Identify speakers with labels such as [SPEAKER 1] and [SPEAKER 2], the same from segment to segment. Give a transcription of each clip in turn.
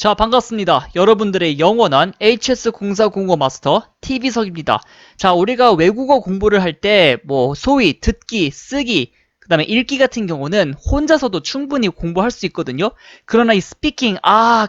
[SPEAKER 1] 자, 반갑습니다. 여러분들의 영원한 HS0405 마스터 TV석입니다. 자, 우리가 외국어 공부를 할 때 소위 듣기, 쓰기, 그 다음에 읽기 같은 경우는 혼자서도 충분히 공부할 수 있거든요. 그러나 이 스피킹,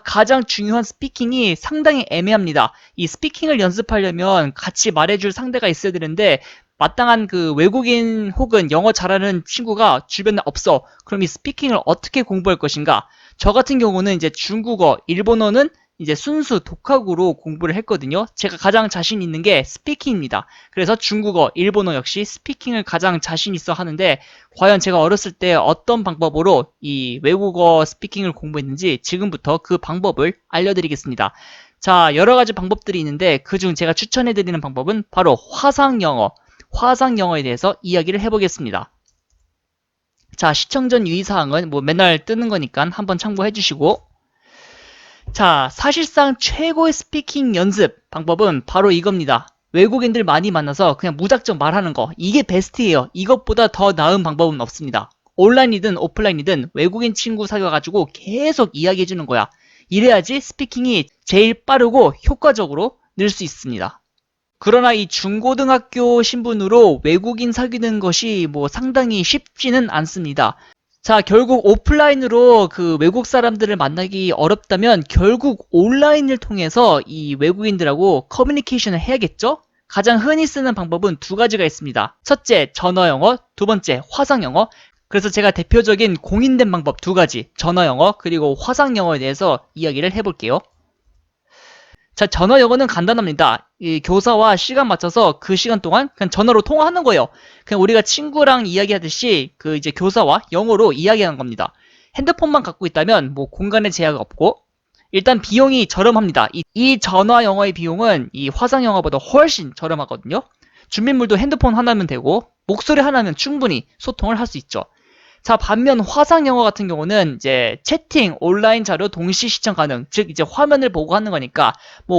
[SPEAKER 1] 가장 중요한 스피킹이 상당히 애매합니다. 이 스피킹을 연습하려면 같이 말해줄 상대가 있어야 되는데 마땅한 그 외국인 혹은 영어 잘하는 친구가 주변에 없어. 그럼 이 스피킹을 어떻게 공부할 것인가? 저 같은 경우는 이제 중국어, 일본어는 이제 순수 독학으로 공부를 했거든요. 제가 가장 자신 있는 게 스피킹입니다. 그래서 중국어, 일본어 역시 스피킹을 가장 자신 있어 하는데 과연 제가 어렸을 때 어떤 방법으로 이 외국어 스피킹을 공부했는지 지금부터 그 방법을 알려드리겠습니다. 자, 여러 가지 방법들이 있는데 그중 제가 추천해드리는 방법은 바로 화상영어, 화상영어에 대해서 이야기를 해보겠습니다. 자, 시청 전 유의사항은 맨날 뜨는 거니까 한번 참고해 주시고, 자, 사실상 최고의 스피킹 연습 방법은 바로 이겁니다. 외국인들 많이 만나서 그냥 무작정 말하는 거, 이게 베스트예요. 이것보다 더 나은 방법은 없습니다. 온라인이든 오프라인이든 외국인 친구 사귀어가지고 계속 이야기해 주는 거야. 이래야지 스피킹이 제일 빠르고 효과적으로 늘 수 있습니다. 그러나 이 중고등학교 신분으로 외국인 사귀는 것이 상당히 쉽지는 않습니다. 자, 결국 오프라인으로 그 외국 사람들을 만나기 어렵다면 결국 온라인을 통해서 이 외국인들하고 커뮤니케이션을 해야겠죠? 가장 흔히 쓰는 방법은 두 가지가 있습니다. 첫째, 전화영어, 두 번째, 화상영어. 그래서 제가 대표적인 공인된 방법 두 가지, 전화영어 그리고 화상영어에 대해서 이야기를 해볼게요. 자, 전화 영어는 간단합니다. 이 교사와 시간 맞춰서 그 시간 동안 그냥 전화로 통화하는 거예요. 그냥 우리가 친구랑 이야기하듯이 그 이제 교사와 영어로 이야기하는 겁니다. 핸드폰만 갖고 있다면 공간에 제약 없고 일단 비용이 저렴합니다. 이 전화 영어의 비용은 이 화상 영어보다 훨씬 저렴하거든요. 준비물도 핸드폰 하나면 되고 목소리 하나면 충분히 소통을 할 수 있죠. 자, 반면 화상 영어 같은 경우는 이제 채팅, 온라인 자료 동시 시청 가능. 즉 이제 화면을 보고 하는 거니까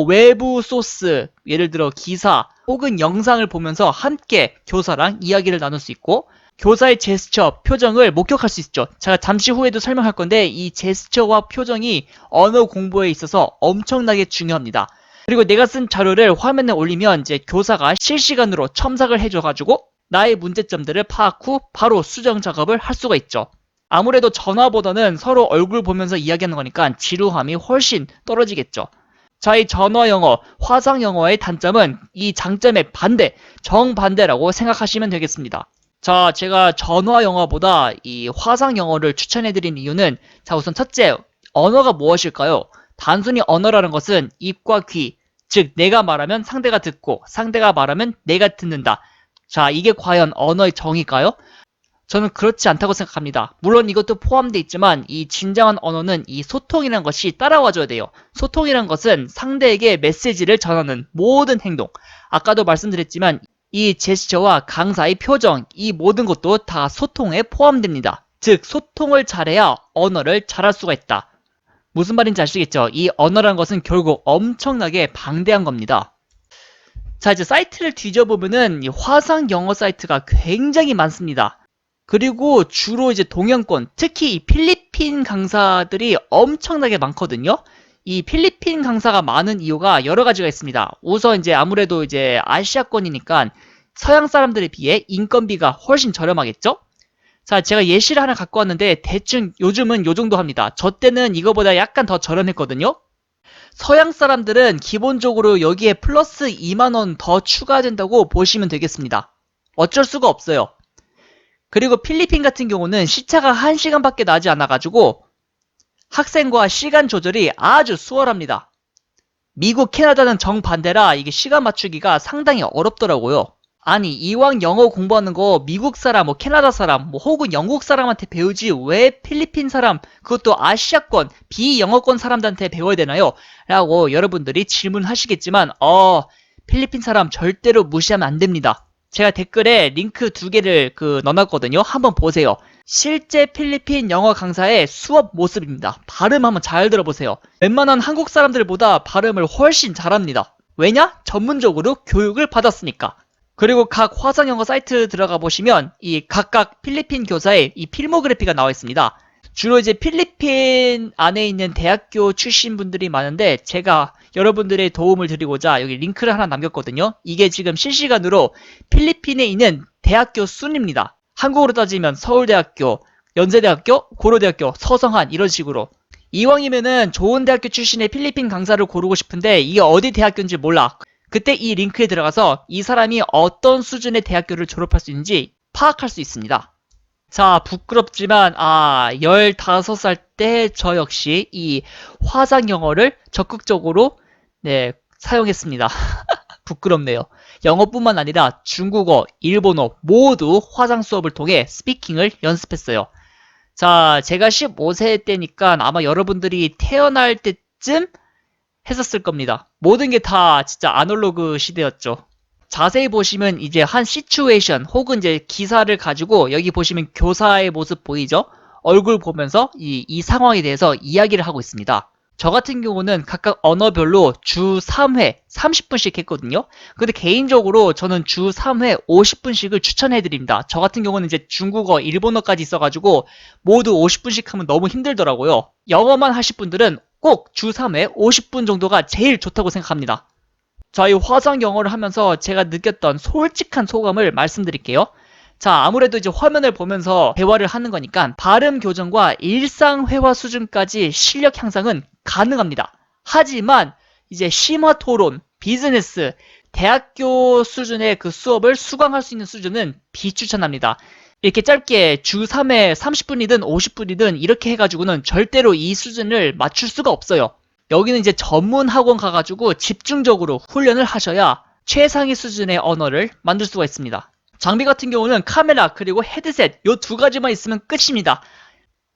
[SPEAKER 1] 외부 소스, 예를 들어 기사 혹은 영상을 보면서 함께 교사랑 이야기를 나눌 수 있고 교사의 제스처, 표정을 목격할 수 있죠. 제가 잠시 후에도 설명할 건데 이 제스처와 표정이 언어 공부에 있어서 엄청나게 중요합니다. 그리고 내가 쓴 자료를 화면에 올리면 이제 교사가 실시간으로 첨삭을 해줘가지고 나의 문제점들을 파악 후 바로 수정 작업을 할 수가 있죠. 아무래도 전화보다는 서로 얼굴 보면서 이야기하는 거니까 지루함이 훨씬 떨어지겠죠. 자, 이 전화 영어, 화상 영어의 단점은 이 장점의 반대, 정반대라고 생각하시면 되겠습니다. 자, 제가 전화 영어보다 이 화상 영어를 추천해드린 이유는 자, 우선 첫째, 언어가 무엇일까요? 단순히 언어라는 것은 입과 귀, 즉 내가 말하면 상대가 듣고 상대가 말하면 내가 듣는다. 자, 이게 과연 언어의 정의일까요? 저는 그렇지 않다고 생각합니다. 물론 이것도 포함되어 있지만 이 진정한 언어는 이 소통이라는 것이 따라와줘야 돼요. 소통이란 것은 상대에게 메시지를 전하는 모든 행동. 아까도 말씀드렸지만 이 제스처와 강사의 표정, 이 모든 것도 다 소통에 포함됩니다. 즉, 소통을 잘해야 언어를 잘할 수가 있다. 무슨 말인지 아시겠죠? 이 언어라는 것은 결국 엄청나게 방대한 겁니다. 자, 이제 사이트를 뒤져보면은 이 화상 영어 사이트가 굉장히 많습니다. 그리고 주로 이제 동양권, 특히 이 필리핀 강사들이 엄청나게 많거든요. 이 필리핀 강사가 많은 이유가 여러 가지가 있습니다. 우선 이제 아무래도 이제 아시아권이니까 서양 사람들에 비해 인건비가 훨씬 저렴하겠죠? 자, 제가 예시를 하나 갖고 왔는데 대충 요즘은 요 정도 합니다. 저 때는 이거보다 약간 더 저렴했거든요. 서양 사람들은 기본적으로 여기에 플러스 2만원 더 추가된다고 보시면 되겠습니다. 어쩔 수가 없어요. 그리고 필리핀 같은 경우는 시차가 1시간밖에 나지 않아가지고 학생과 시간 조절이 아주 수월합니다. 미국, 캐나다는 정반대라 이게 시간 맞추기가 상당히 어렵더라고요. 아니, 이왕 영어 공부하는 거 미국 사람, 캐나다 사람, 혹은 영국 사람한테 배우지 왜 필리핀 사람, 그것도 아시아권, 비영어권 사람들한테 배워야 되나요? 라고 여러분들이 질문하시겠지만 필리핀 사람 절대로 무시하면 안 됩니다. 제가 댓글에 링크 2개를 넣어놨거든요. 한번 보세요. 실제 필리핀 영어 강사의 수업 모습입니다. 발음 한번 잘 들어보세요. 웬만한 한국 사람들보다 발음을 훨씬 잘합니다. 왜냐? 전문적으로 교육을 받았으니까. 그리고 각 화상영어 사이트 들어가 보시면 이 각각 필리핀 교사의 이 필모그래피가 나와 있습니다. 주로 이제 필리핀 안에 있는 대학교 출신 분들이 많은데 제가 여러분들의 도움을 드리고자 여기 링크를 하나 남겼거든요. 이게 지금 실시간으로 필리핀에 있는 대학교 순입니다. 한국으로 따지면 서울대학교, 연세대학교, 고려대학교, 서성한 이런 식으로. 이왕이면은 좋은 대학교 출신의 필리핀 강사를 고르고 싶은데 이게 어디 대학교인지 몰라. 그때 이 링크에 들어가서 이 사람이 어떤 수준의 대학교를 졸업할 수 있는지 파악할 수 있습니다. 자, 부끄럽지만 15살 때 저 역시 이 화상 영어를 적극적으로 사용했습니다. 부끄럽네요. 영어뿐만 아니라 중국어, 일본어 모두 화상 수업을 통해 스피킹을 연습했어요. 자, 제가 15세 때니까 아마 여러분들이 태어날 때쯤 했었을 겁니다. 모든 게 다 진짜 아날로그 시대였죠. 자세히 보시면 이제 한 시츄에이션 혹은 이제 기사를 가지고 여기 보시면 교사의 모습 보이죠? 얼굴 보면서 이 상황에 대해서 이야기를 하고 있습니다. 저 같은 경우는 각각 언어별로 주 3회 30분씩 했거든요. 근데 개인적으로 저는 주 3회 50분씩을 추천해 드립니다. 저 같은 경우는 이제 중국어, 일본어까지 있어가지고 모두 50분씩 하면 너무 힘들더라고요. 영어만 하실 분들은 꼭 주 3회 50분 정도가 제일 좋다고 생각합니다. 자, 이 화상 영어를 하면서 제가 느꼈던 솔직한 소감을 말씀드릴게요. 자, 아무래도 이제 화면을 보면서 대화를 하는 거니까 발음 교정과 일상 회화 수준까지 실력 향상은 가능합니다. 하지만 이제 심화 토론, 비즈니스, 대학교 수준의 그 수업을 수강할 수 있는 수준은 비추천합니다. 이렇게 짧게 주 3회 30분이든 50분이든 이렇게 해가지고는 절대로 이 수준을 맞출 수가 없어요. 여기는 이제 전문 학원 가가지고 집중적으로 훈련을 하셔야 최상위 수준의 언어를 만들 수가 있습니다. 장비 같은 경우는 카메라 그리고 헤드셋 요 두 가지만 있으면 끝입니다.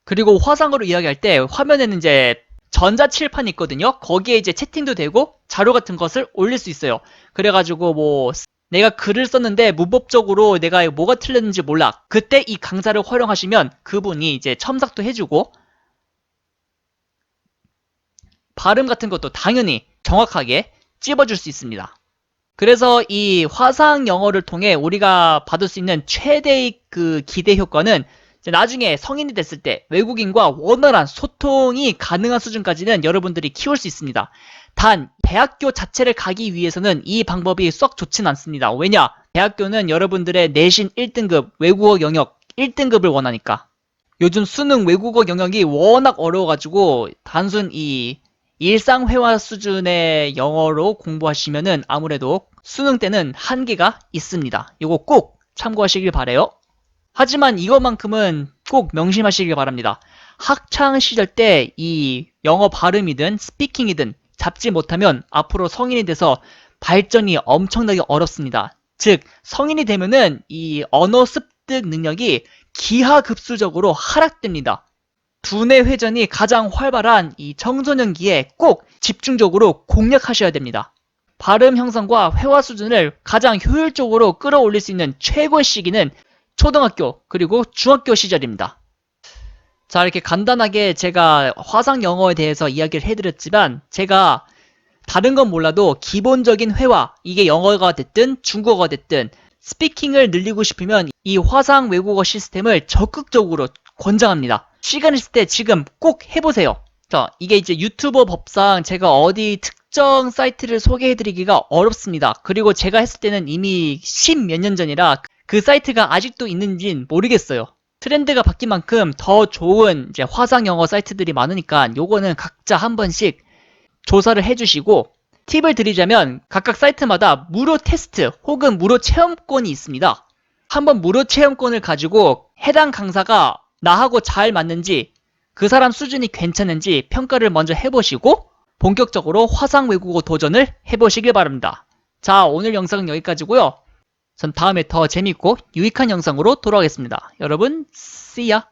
[SPEAKER 1] 그리고 화상으로 이야기할 때 화면에는 이제 전자칠판이 있거든요. 거기에 이제 채팅도 되고 자료 같은 것을 올릴 수 있어요. 그래가지고 뭐 내가 글을 썼는데 문법적으로 내가 뭐가 틀렸는지 몰라. 그때 이 강사를 활용하시면 그분이 이제 첨삭도 해주고 발음 같은 것도 당연히 정확하게 찝어줄 수 있습니다. 그래서 이 화상 영어를 통해 우리가 받을 수 있는 최대의 그 기대 효과는 나중에 성인이 됐을 때 외국인과 원활한 소통이 가능한 수준까지는 여러분들이 키울 수 있습니다. 단 대학교 자체를 가기 위해서는 이 방법이 썩 좋진 않습니다. 왜냐? 대학교는 여러분들의 내신 1등급 외국어 영역 1등급을 원하니까. 요즘 수능 외국어 영역이 워낙 어려워가지고 단순 이 일상회화 수준의 영어로 공부하시면은 아무래도 수능 때는 한계가 있습니다. 이거 꼭 참고하시길 바래요. 하지만 이것만큼은 꼭 명심하시길 바랍니다. 학창 시절 때 이 영어 발음이든 스피킹이든 잡지 못하면 앞으로 성인이 돼서 발전이 엄청나게 어렵습니다. 즉 성인이 되면은 이 언어 습득 능력이 기하급수적으로 하락됩니다. 두뇌 회전이 가장 활발한 이 청소년기에 꼭 집중적으로 공략하셔야 됩니다. 발음 형성과 회화 수준을 가장 효율적으로 끌어올릴 수 있는 최고의 시기는 초등학교 그리고 중학교 시절입니다. 자, 이렇게 간단하게 제가 화상 영어에 대해서 이야기를 해드렸지만 제가 다른 건 몰라도 기본적인 회화, 이게 영어가 됐든 중국어가 됐든 스피킹을 늘리고 싶으면 이 화상 외국어 시스템을 적극적으로 권장합니다. 시간 있을 때 지금 꼭 해보세요. 자, 이게 이제 유튜버 법상 제가 어디 특정 사이트를 소개해드리기가 어렵습니다. 그리고 제가 했을 때는 이미 10몇 년 전이라 그 사이트가 아직도 있는지는 모르겠어요. 트렌드가 바뀐 만큼 더 좋은 이제 화상 영어 사이트들이 많으니까 요거는 각자 한 번씩 조사를 해주시고 팁을 드리자면 각각 사이트마다 무료 테스트 혹은 무료 체험권이 있습니다. 한번 무료 체험권을 가지고 해당 강사가 나하고 잘 맞는지 그 사람 수준이 괜찮은지 평가를 먼저 해보시고 본격적으로 화상 외국어 도전을 해보시길 바랍니다. 자, 오늘 영상은 여기까지고요. 전 다음에 더 재밌고 유익한 영상으로 돌아오겠습니다. 여러분, see ya!